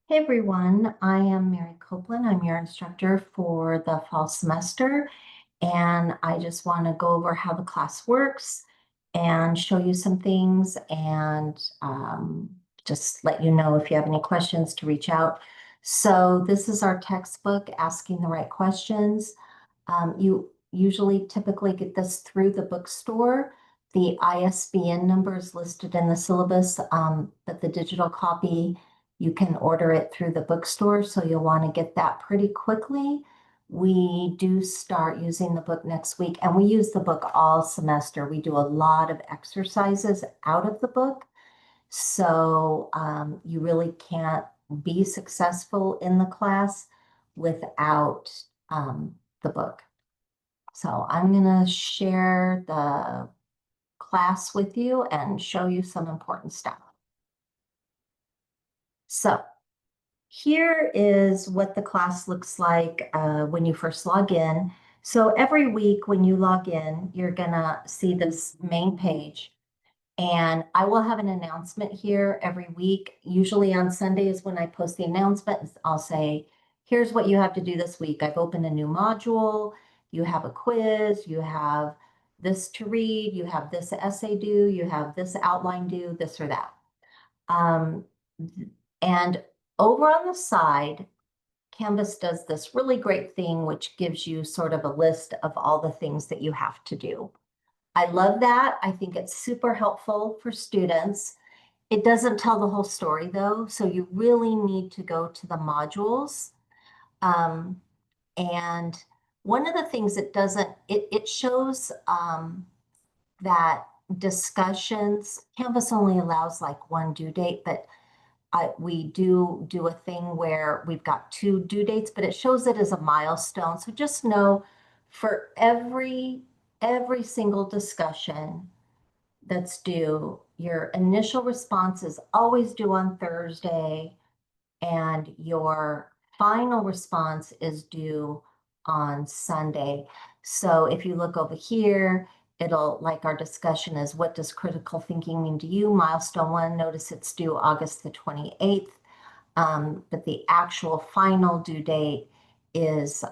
Hey everyone, I am Mary Copeland. I'm your instructor for the fall semester, and I just want to go over how the class works and show you some things and just let you know if you have any questions to reach out. So this is our textbook, Asking the Right Questions. You usually typically get this through the bookstore. The ISBN number is listed in the syllabus, but the digital copy, you can order it through the bookstore, so you'll want to get that pretty quickly. We do start using the book next week, and we use the book all semester. We do a lot of exercises out of the book, so you really can't be successful in the class without the book. So I'm going to share the class with you and show you some important stuff. So here is what the class looks like when you first log in. So every week when you log in, you're going to see this main page. And I will have an announcement here every week. Usually on Sundays when I post the announcements, I'll say, here's what you have to do this week. I've opened a new module. You have a quiz. You have this to read. You have this essay due. You have this outline due, this or that. Um, and over on the side, Canvas does this really great thing, which gives you sort of a list of all the things that you have to do. I love that. I think it's super helpful for students. It doesn't tell the whole story though, so you really need to go to the modules. Um, and one of the things it doesn't, it shows that discussions, Canvas only allows like one due date, but we do a thing where we've got two due dates, but it shows it as a milestone. So just know for every single discussion that's due, your initial response is always due on Thursday, and your final response is due on Sunday. So if you look over here, it'll, like our discussion is, what does critical thinking mean to you? Milestone 1, notice it's due August the 28th, but the actual final due date is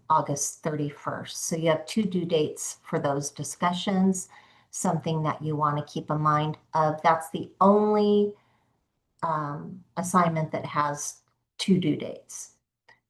August 31st. So you have two due dates for those discussions, something that you want to keep in mind of. That's the only assignment that has two due dates.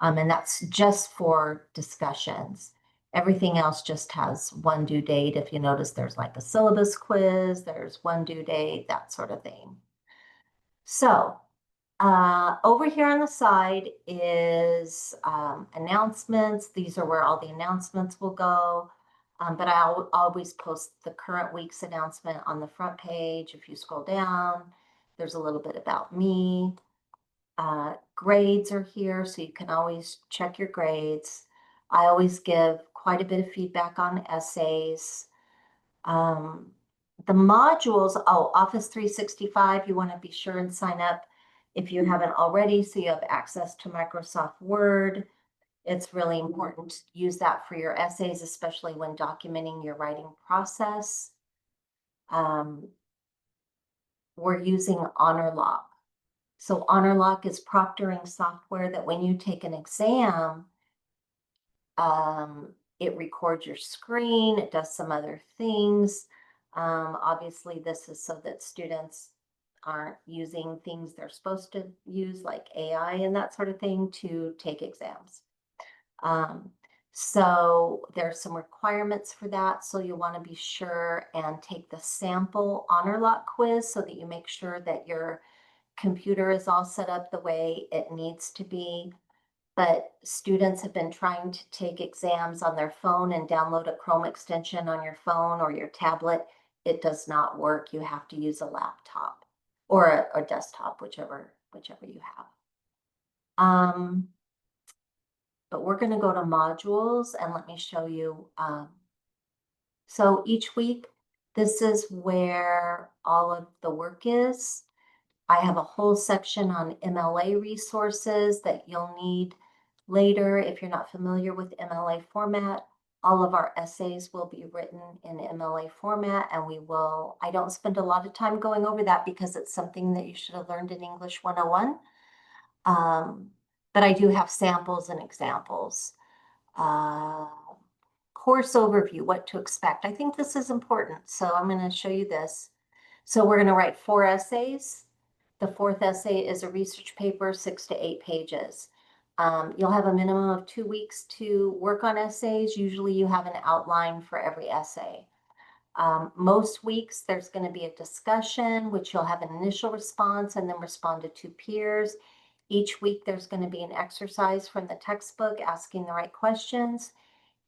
And that's just for discussions. Everything else just has one due date. If you notice, there's like a syllabus quiz, there's one due date, that sort of thing. So over here on the side is announcements. These are where all the announcements will go. But I'll always post the current week's announcement on the front page. If you scroll down, there's a little bit about me. Grades are here, so you can always check your grades. I always give quite a bit of feedback on essays. Um, the modules, oh, Office 365, you want to be sure and sign up if you haven't already, so you have access to Microsoft Word. It's really important to use that for your essays, especially when documenting your writing process. We're using HonorLock. So HonorLock is proctoring software that when you take an exam, it records your screen, it does some other things. Obviously, this is so that students aren't using things they're supposed to use, like AI and that sort of thing, to take exams. So there's some requirements for that. So you want to be sure and take the sample HonorLock quiz so that you make sure that your computer is all set up the way it needs to be. But students have been trying to take exams on their phone and download a Chrome extension on your phone or your tablet. It does not work. You have to use a laptop or a desktop, whichever you have. But we're going to go to modules and let me show you. So each week, this is where all of the work is. I have a whole section on MLA resources that you'll need later if you're not familiar with MLA format. All of our essays will be written in MLA format, and I don't spend a lot of time going over that because it's something that you should have learned in English 101. But I do have samples and examples. Uh, Course overview, what to expect. I think this is important, so I'm going to show you this. So we're going to write 4 essays. The fourth essay is a research paper, 6 to 8 pages. You'll have a minimum of 2 weeks to work on essays. Usually you have an outline for every essay. Most weeks there's going to be a discussion, which you'll have an initial response and then respond to 2 peers. Each week there's going to be an exercise from the textbook asking the right questions.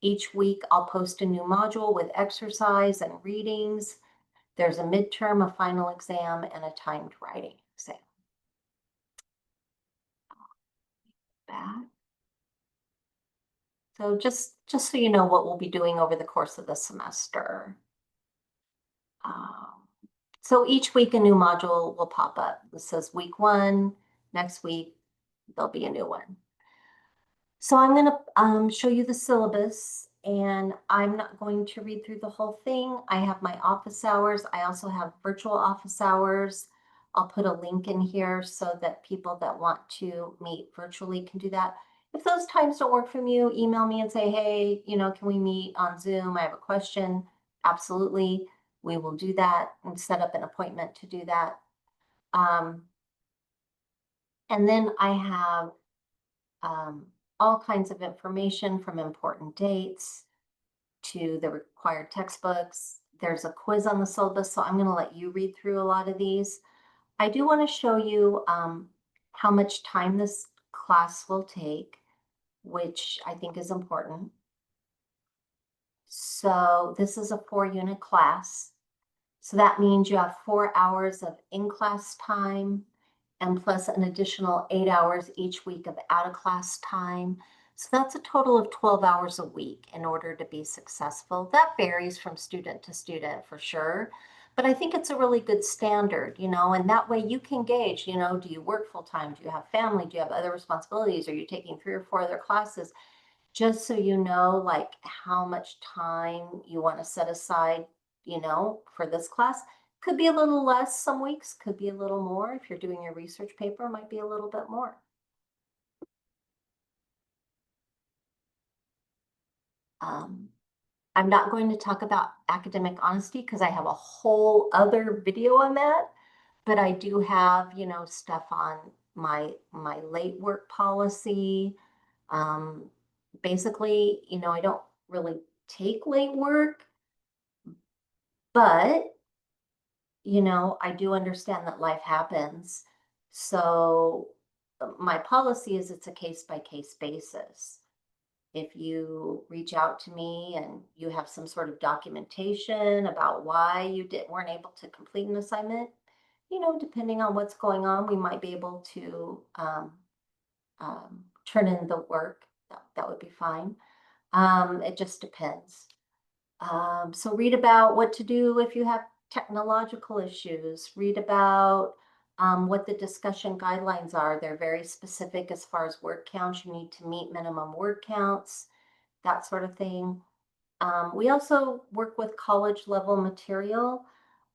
Each week I'll post a new module with exercise and readings. There's a midterm, a final exam, and a timed writing exam. Back. So just so you know what we'll be doing over the course of the semester. So each week a new module will pop up. This says week 1, next week there'll be a new one. So I'm going to show you the syllabus, and I'm not going to read through the whole thing. I have my office hours. I also have virtual office hours. I'll put a link in here so that people that want to meet virtually can do that. If those times don't work for you, email me and say, hey, can we meet on Zoom? I have a question. Absolutely. We will do that and set up an appointment to do that. And then I have all kinds of information from important dates to the required textbooks. There's a quiz on the syllabus, so I'm going to let you read through a lot of these. I do want to show you how much time this class will take, which I think is important. So this is a 4-unit class. So that means you have 4 hours of in-class time and plus an additional 8 hours each week of out-of-class time. So that's a total of 12 hours a week in order to be successful. That varies from student to student for sure, but I think it's a really good standard, and that way you can gauge, do you work full time? Do you have family? Do you have other responsibilities? Are you taking 3 or 4 other classes? Just so you know, like how much time you want to set aside, for this class. Could be a little less some weeks, could be a little more. If you're doing your research paper, might be a little bit more. I'm not going to talk about academic honesty because I have a whole other video on that, but I do have, stuff on my late work policy. Basically, I don't really take late work, but I do understand that life happens. So my policy is it's a case by case basis. If you reach out to me and you have some sort of documentation about why you weren't able to complete an assignment, depending on what's going on, we might be able to turn in the work. That would be fine. It just depends. So read about what to do if you have technological issues. Read about what the discussion guidelines are. They're very specific as far as word counts. You need to meet minimum word counts, that sort of thing. We also work with college level material.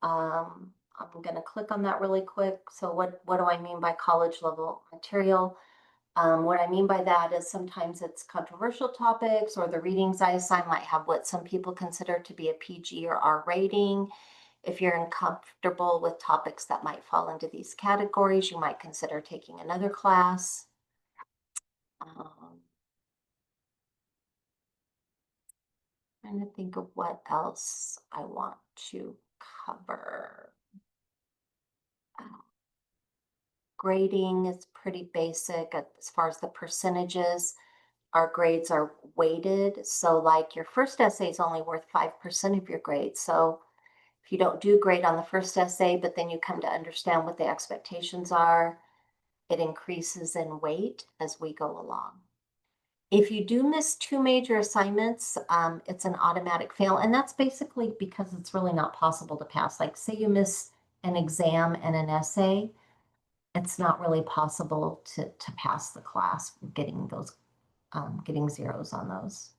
I'm going to click on that really quick. So what do I mean by college level material? What I mean by that is sometimes it's controversial topics, or the readings I assign might have what some people consider to be a PG or R rating. If you're uncomfortable with topics that might fall into these categories, you might consider taking another class. Trying to think of what else I want to cover. Grading is pretty basic as far as the percentages. Our grades are weighted. So like your first essay is only worth 5% of your grade. So if you don't do great on the first essay, but then you come to understand what the expectations are, it increases in weight as we go along. If you do miss 2 major assignments, it's an automatic fail. And that's basically because it's really not possible to pass. Like say you miss an exam and an essay, it's not really possible to pass the class getting those getting zeros on those.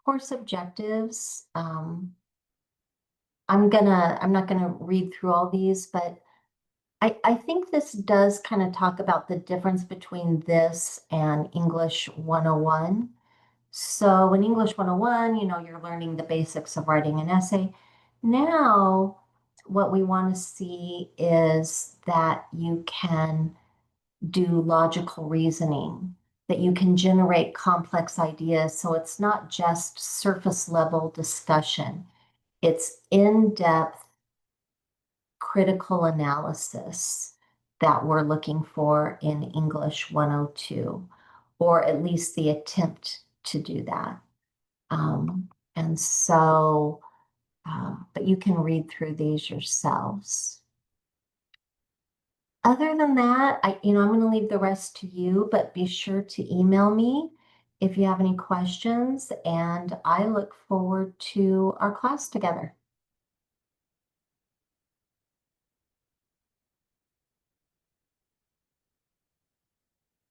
Course objectives. I'm not gonna read through all these, but I think this does kind of talk about the difference between this and English 101. So in English 101, you're learning the basics of writing an essay. Now, what we want to see is that you can do logical reasoning, that you can generate complex ideas. So it's not just surface level discussion, it's in-depth critical analysis that we're looking for in English 102, or at least the attempt to do that. And so, but you can read through these yourselves. Other than that, I'm going to leave the rest to you, but be sure to email me if you have any questions, and I look forward to our class together.